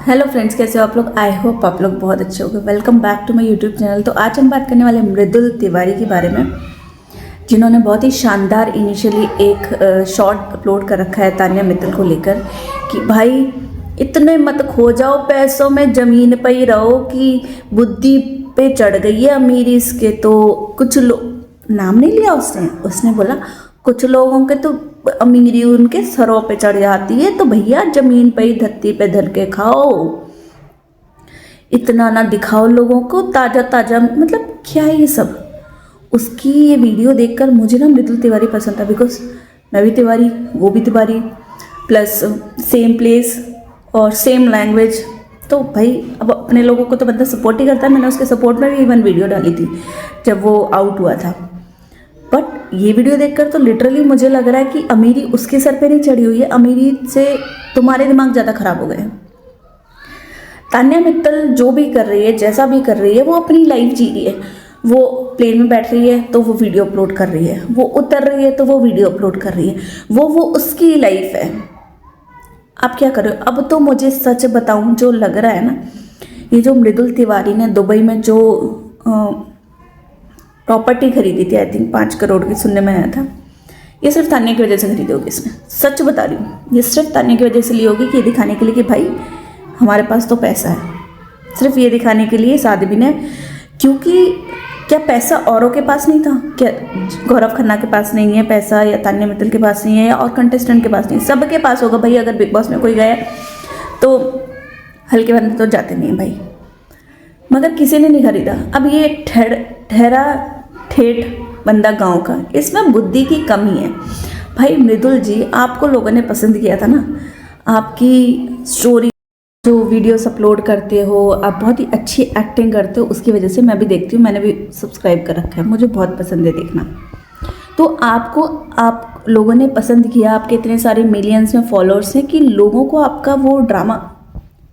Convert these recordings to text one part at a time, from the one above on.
Hello friends, कैसे हो आप लोग। आई होप आप लोग बहुत अच्छे होंगे। Welcome back to my YouTube channel. तो आज हम बात करने वाले मृदुल तिवारी के बारे में, जिन्होंने बहुत ही शानदार इनिशियली एक शॉर्ट अपलोड कर रखा है तान्या मित्तल को लेकर कि भाई इतने मत खो जाओ पैसों में, ज़मीन पे ही रहो कि बुद्धि पे चढ़ गई है अमीरी इसके। तो कुछ लोग, नाम नहीं लिया उसने बोला कुछ लोगों के तो अमीरी उनके सरों पे चढ़ जाती है, तो भैया जमीन पे ही धरती पे धर के खाओ, इतना ना दिखाओ लोगों को ताज़ा ताज़ा। मतलब क्या है ये सब। उसकी ये वीडियो देखकर मुझे ना मृदुल तिवारी पसंद था, बिकॉज मैं भी तिवारी, वो भी तिवारी, प्लस सेम प्लेस और सेम लैंग्वेज। तो भाई अब अपने लोगों को तो बंदा सपोर्ट ही करता है। मैंने उसके सपोर्ट में भी इवन वीडियो डाली थी जब वो आउट हुआ था। बट ये वीडियो देखकर तो लिटरली मुझे लग रहा है कि अमीरी उसके सर पे नहीं चढ़ी हुई है, अमीरी से तुम्हारे दिमाग ज़्यादा खराब हो गए हैं। तान्या मित्तल जो भी कर रही है, जैसा भी कर रही है, वो अपनी लाइफ जी रही है। वो प्लेन में बैठ रही है तो वो वीडियो अपलोड कर रही है, वो उतर रही है तो वो वीडियो अपलोड कर रही है, वो उसकी लाइफ है। आप क्या कर रहे हो। अब तो मुझे सच बताऊं, जो लग रहा है ना, ये जो मृदुल तिवारी ने दुबई में जो प्रॉपर्टी खरीदी थी, आई थिंक 5 करोड़ की सुनने में आया था, ये सिर्फ तान्या की वजह से खरीदी होगी इसने। सच बता रही हूँ, ये सिर्फ तान्या की वजह से ली होगी कि ये दिखाने के लिए कि भाई हमारे पास तो पैसा है। सिर्फ ये दिखाने के लिए इस आदमी ने, क्योंकि क्या पैसा औरों के पास नहीं था क्या? गौरव खन्ना के पास नहीं है पैसा, या तान्या मित्तल के पास नहीं है, या और कंटेस्टेंट के पास नहीं है, सबके पास होगा भाई। अगर बिग बॉस में कोई गया तो हल्के बंदे तो जाते नहीं है भाई, मगर किसी ने नहीं खरीदा। अब ये ठहरा ठेठ बंदा गांव का, इसमें बुद्धि की कमी है भाई। मृदुल जी, आपको लोगों ने पसंद किया था ना, आपकी स्टोरी जो वीडियोस अपलोड करते हो, आप बहुत ही अच्छी एक्टिंग करते हो, उसकी वजह से मैं भी देखती हूँ, मैंने भी सब्सक्राइब कर रखा है, मुझे बहुत पसंद है देखना। तो आपको आप लोगों ने पसंद किया, आपके इतने सारे मिलियंस में फॉलोअर्स हैं कि लोगों को आपका वो ड्रामा,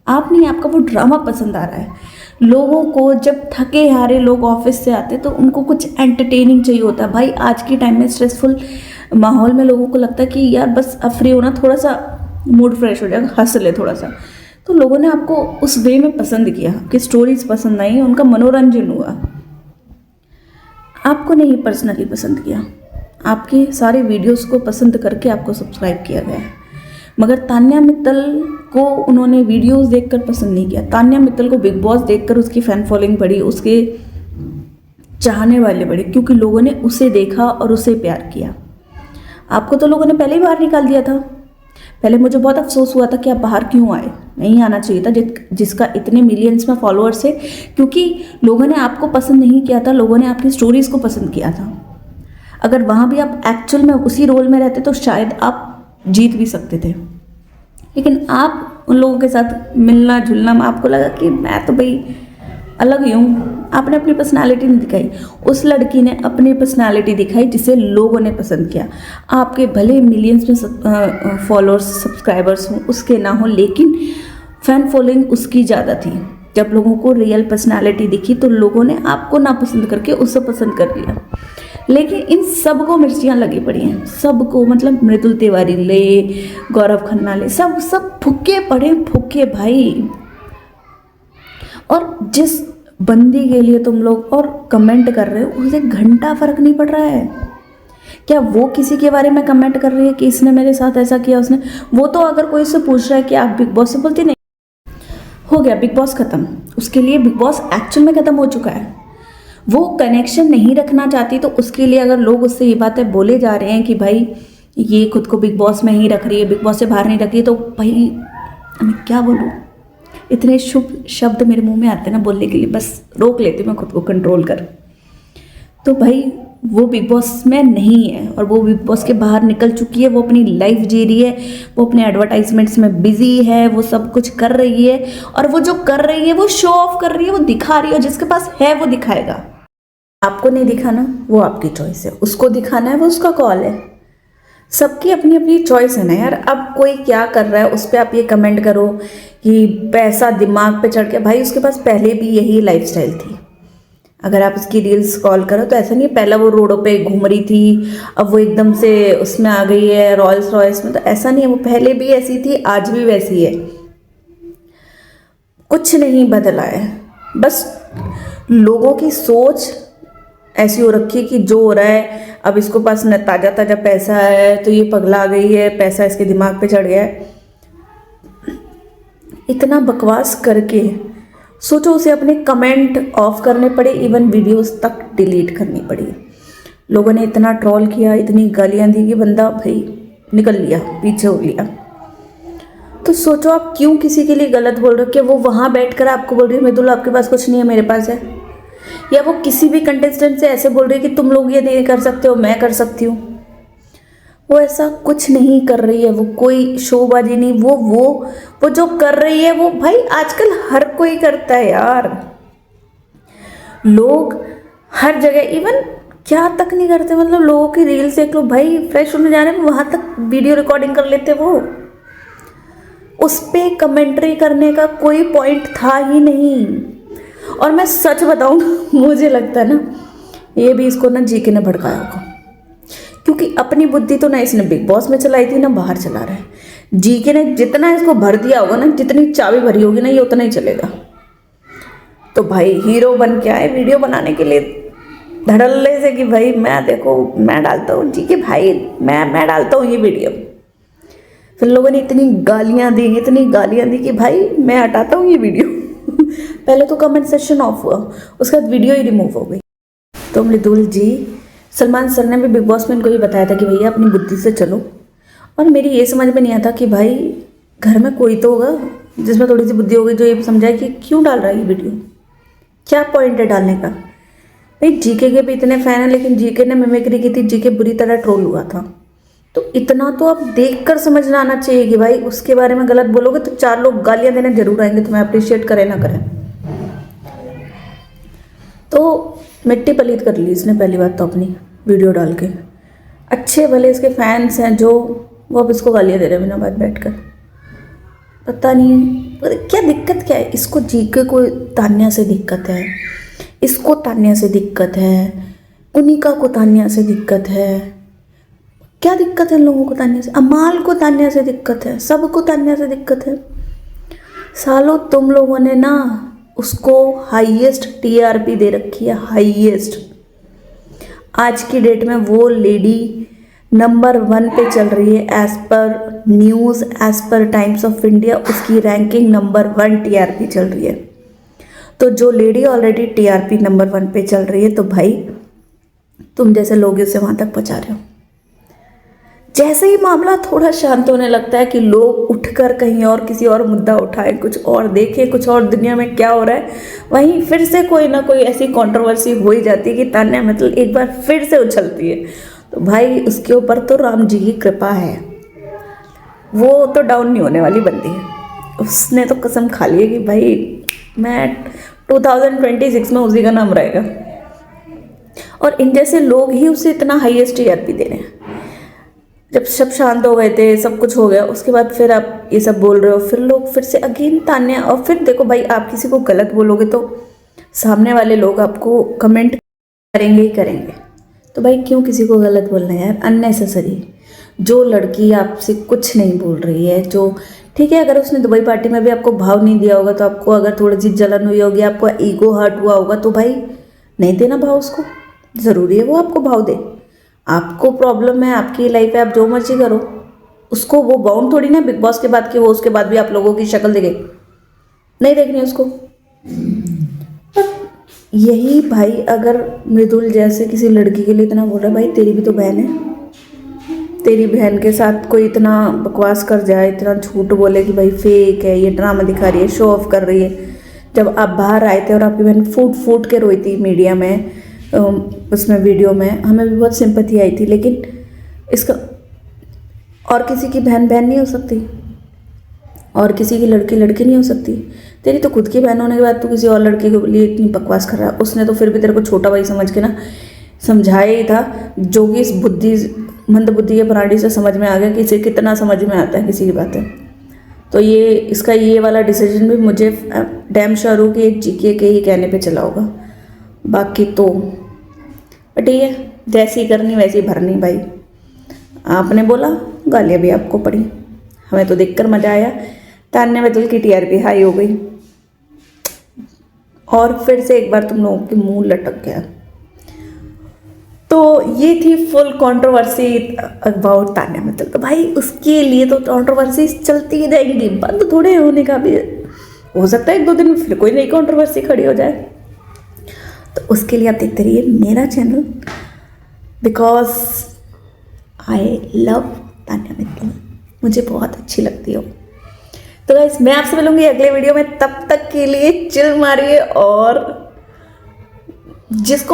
आपका वो ड्रामा पसंद आ रहा है। लोगों को जब थके हारे लोग ऑफिस से आते तो उनको कुछ एंटरटेनिंग चाहिए होता है भाई। आज के टाइम में स्ट्रेसफुल माहौल में लोगों को लगता है कि यार बस अब फ्री होना, थोड़ा सा मूड फ्रेश हो जाएगा, हंस ले थोड़ा सा। तो लोगों ने आपको उस वे में पसंद किया, आपकी स्टोरीज पसंद आई, उनका मनोरंजन हुआ। आपको नहीं पर्सनली पसंद किया, आपके सारे वीडियोस को पसंद करके आपको सब्सक्राइब किया गया है। मगर तान्या मित्तल को उन्होंने वीडियोस देखकर पसंद नहीं किया। तान्या मित्तल को बिग बॉस देखकर उसकी फैन फॉलोइंग बढ़ी, उसके चाहने वाले बढ़े, क्योंकि लोगों ने उसे देखा और उसे प्यार किया। आपको तो लोगों ने पहले ही बाहर निकाल दिया था। पहले मुझे बहुत अफसोस हुआ था कि आप बाहर क्यों आए, नहीं आना चाहिए था, जिसका इतने मिलियंस में फॉलोअर्स है, क्योंकि लोगों ने आपको पसंद नहीं किया था, लोगों ने आपकी स्टोरीज को पसंद किया था। अगर वहाँ भी आप एक्चुअल में उसी रोल में रहते तो शायद आप जीत भी सकते थे। लेकिन आप उन लोगों के साथ मिलना जुलना, आपको लगा कि मैं तो भाई अलग ही हूँ। आपने अपनी पर्सनालिटी नहीं दिखाई, उस लड़की ने अपनी पर्सनालिटी दिखाई जिसे लोगों ने पसंद किया। आपके भले मिलियंस में फॉलोअर्स सब्सक्राइबर्स हों, उसके ना हो, लेकिन फैन फॉलोइंग उसकी ज़्यादा थी। जब लोगों को रियल पर्सनालिटी दिखी तो लोगों ने आपको ना पसंद करके उसे पसंद कर लिया। लेकिन इन सबको मिर्चियाँ लगी पड़ी हैं, सबको, मतलब मृदुल तिवारी ले, गौरव खन्ना ले, सब फुक्के पड़े, फुक्के भाई। और जिस बंदी के लिए तुम लोग और कमेंट कर रहे हो, उसे घंटा फर्क नहीं पड़ रहा है। क्या वो किसी के बारे में कमेंट कर रही है कि इसने मेरे साथ ऐसा किया, उसने वो तो अगर कोई से पूछ रहा है कि आप बिग बॉस से, बोलती नहीं, हो गया बिग बॉस खत्म। उसके लिए बिग बॉस एक्चुअल में खत्म हो चुका है। वो कनेक्शन नहीं रखना चाहती, तो उसके लिए अगर लोग उससे ये बातें बोले जा रहे हैं कि भाई ये खुद को बिग बॉस में ही रख रही है, बिग बॉस से बाहर नहीं रख रही है, तो भाई मैं क्या बोलूँ। इतने शुभ शब्द मेरे मुंह में आते हैं ना बोलने के लिए, बस रोक लेती हूँ मैं खुद को कंट्रोल कर। तो भाई वो बिग बॉस में नहीं है, और वो बिग बॉस के बाहर निकल चुकी है। वो अपनी लाइफ जी रही है, वो अपने एडवर्टाइजमेंट्स में बिजी है, वो सब कुछ कर रही है, और वो जो कर रही है वो शो ऑफ कर रही है, वो दिखा रही है। जिसके पास है वो दिखाएगा, आपको नहीं दिखाना वो आपकी चॉइस है, उसको दिखाना है वो उसका कॉल है। सबकी अपनी अपनी चॉइस है ना यार। अब कोई क्या कर रहा है उस पर आप ये कमेंट करो कि पैसा दिमाग पे चढ़ के, भाई उसके पास पहले भी यही लाइफस्टाइल थी। अगर आप उसकी रील्स कॉल करो तो ऐसा नहीं, पहला वो रोडों पे घूम रही थी, अब वो एकदम से उसमें आ गई है रॉयल्स रॉयल्स में, तो ऐसा नहीं है। वो पहले भी ऐसी थी, आज भी वैसी है। कुछ नहीं बदला है, बस लोगों की सोच ऐसी हो रखी है कि जो हो रहा है, अब इसको पास न ताज़ा ताज़ा पैसा है तो ये पगला गई है, पैसा इसके दिमाग पे चढ़ गया है। इतना बकवास करके सोचो उसे अपने कमेंट ऑफ करने पड़े, इवन वीडियोस तक डिलीट करनी पड़ी। लोगों ने इतना ट्रोल किया, इतनी गालियां दी कि बंदा भाई निकल लिया, पीछे हो लिया। तो सोचो आप क्यों किसी के लिए गलत बोल रहे हो कि वो वहाँ बैठकर आपको बोल रही है मृदुल आपके पास कुछ नहीं है, मेरे पास है, या वो किसी भी कंटेस्टेंट से ऐसे बोल रही है कि तुम लोग ये नहीं कर सकते हो, मैं कर सकती हूँ। वो ऐसा कुछ नहीं कर रही है, वो कोई शोबाजी नहीं, वो जो कर रही है वो भाई आजकल हर कोई करता है यार। लोग हर जगह, इवन क्या तक नहीं करते, मतलब लोगों की रील्स देख लो भाई, फ्रेश होने जाने में वहां तक वीडियो रिकॉर्डिंग कर लेते वो। उस पे कमेंट्री करने का कोई पॉइंट था ही नहीं। और मैं सच बताऊं मुझे लगता है ना ये भी इसको ना जीके ने भड़काया होगा, क्योंकि अपनी बुद्धि तो ना इसने बिग बॉस में चलाई थी ना बाहर चला रहा है। जीके ने जितना इसको भर दिया होगा ना, जितनी चाबी भरी होगी ना, ये उतना ही चलेगा। तो भाई हीरो बन के आए वीडियो बनाने के लिए धड़ल्ले से कि भाई मैं देखो मैं डालता हूँ जीके भाई, मैं डालता हूँ ये वीडियो। फिर लोगों ने इतनी गालियाँ दी कि भाई मैं हटाता हूँ ये वीडियो पहले तो कमेंट सेक्शन ऑफ हुआ, उसके बाद वीडियो ही रिमूव हो गई। तो मृदुल जी, सलमान सर ने भी बिग बॉस में इनको ये बताया था कि भैया अपनी बुद्धि से चलो। और मेरी ये समझ में नहीं आता कि भाई घर में कोई तो होगा जिसमें थोड़ी सी बुद्धि होगी, जो ये समझाए कि क्यों डाल रहा है ये वीडियो, क्या पॉइंट है डालने का। भाई जीके के भी इतने फैन हैं, लेकिन जीके ने मिमिक्री की थी, जीके बुरी तरह ट्रोल हुआ था। तो इतना तो आप देख कर समझना आना चाहिए कि भाई उसके बारे में गलत बोलोगे तो 4 लोग गालियां देने जरूर आएंगे, तुम्हें अप्रिशिएट करें ना करें। तो मिट्टी पलीत कर ली इसने पहली बात तो अपनी वीडियो डाल के। अच्छे भले इसके फैंस हैं जो वो अब इसको गालियाँ दे रहे हैं बिना बात बैठकर। पता नहीं क्या दिक्कत क्या है इसको, जीके को तान्या से दिक्कत है, इसको तान्या से दिक्कत है, कुनिका को तान्या से दिक्कत है। क्या दिक्कत है इन लोगों को तान्या से? अमाल को तान्या से दिक्कत है, सबको तान्या से दिक्कत है। सालों तुम लोगों ने ना उसको हाईएस्ट टीआरपी दे रखी है, हाईएस्ट। आज की डेट में वो लेडी नंबर 1 पे चल रही है as per news, as per Times of India, उसकी रैंकिंग नंबर 1 टीआरपी चल रही है। तो जो लेडी ऑलरेडी टीआरपी नंबर 1 पे चल रही है, तो भाई तुम जैसे लोग उसे वहाँ तक पहुँचा रहे हो। जैसे ही मामला थोड़ा शांत होने लगता है कि लोग उठकर कहीं और किसी और मुद्दा उठाएं, कुछ और देखें, कुछ और दुनिया में क्या हो रहा है, वहीं फिर से कोई ना कोई ऐसी कंट्रोवर्सी हो ही जाती है कि तान्या मतलब एक बार फिर से उछलती है। तो भाई उसके ऊपर तो राम जी की कृपा है, वो तो डाउन नहीं होने वाली बंदी है। उसने तो कसम खा ली है कि भाई मैं 2026 में उसी का नाम रहेगा। और इन जैसे लोग ही उसे इतना हाईएस्ट टीआरपी दे रहे हैं। जब सब शांत हो गए थे, सब कुछ हो गया, उसके बाद फिर आप ये सब बोल रहे हो, फिर लोग फिर से अगेन तान्या। और फिर देखो भाई, आप किसी को गलत बोलोगे तो सामने वाले लोग आपको कमेंट करेंगे ही करेंगे। तो भाई क्यों किसी को गलत बोलना है यार, अननेसेसरी। जो लड़की आपसे कुछ नहीं बोल रही है, जो ठीक है, अगर उसने दुबई पार्टी में भी आपको भाव नहीं दिया होगा, तो आपको अगर थोड़ी सी जलन हुई होगी, आपको ईगो हर्ट हुआ होगा, तो भाई नहीं देना भाव उसको। ज़रूरी है वो आपको भाव दे। आपको प्रॉब्लम है, आपकी लाइफ है, आप जो मर्जी करो। उसको वो बाउंड थोड़ी ना बिग बॉस के बाद कि वो उसके बाद भी आप लोगों की शक्ल देखे, नहीं देखनी उसको। पर यही भाई अगर मृदुल जैसे किसी लड़की के लिए इतना बोल रहा है, भाई तेरी भी तो बहन है, तेरी बहन के साथ कोई इतना बकवास कर जाए, इतना झूठ बोले कि भाई फेक है, ये ड्रामा दिखा रही है, शो ऑफ कर रही है। जब आप बाहर आए थे और आपकी बहन फूट फूट के रोई थी मीडिया में, उसमें वीडियो में, हमें भी बहुत सिंपैथी आई थी। लेकिन इसका और किसी की बहन बहन नहीं हो सकती, और किसी की लड़की लड़की नहीं हो सकती। तेरी तो खुद की बहन होने के बाद तू किसी और लड़की के लिए इतनी बकवास कर रहा है। उसने तो फिर भी तेरे को छोटा भाई समझ के ना समझाया ही था, जो कि इस मंद बुद्धि के प्राणी से समझ में आ गया कि इसे कितना समझ में आता है किसी की बातें। तो ये इसका ये वाला डिसीजन भी मुझे डैम श्योर हूँ कि जीके के ही कहने पे चला होगा। बाकी तो ठीक है, जैसी करनी वैसी भरनी। भाई आपने बोला, गालियाँ भी आपको पड़ी, हमें तो देखकर मज़ा आया। तान्या मृदुल की टीआरपी हाई हो गई। और फिर से एक बार तुम लोगों के मुंह लटक गया। तो ये थी full controversy about Tanya Mittal. तो भाई उसके लिए तो कंट्रोवर्सी चलती ही रहेंगी, बंद थोड़े होने का भी हो सकता है 1-2 दिन में फिर कोई नई कंट्रोवर्सी खड़ी हो जाए। तो उसके लिए आप देखते रहिए मेरा channel, because I love Tanya Mittal, मुझे बहुत अच्छी लगती हो। तो गाइस मैं आपसे मिलूंगी अगले वीडियो में, तब तक के लिए चिल मारिए और जिसको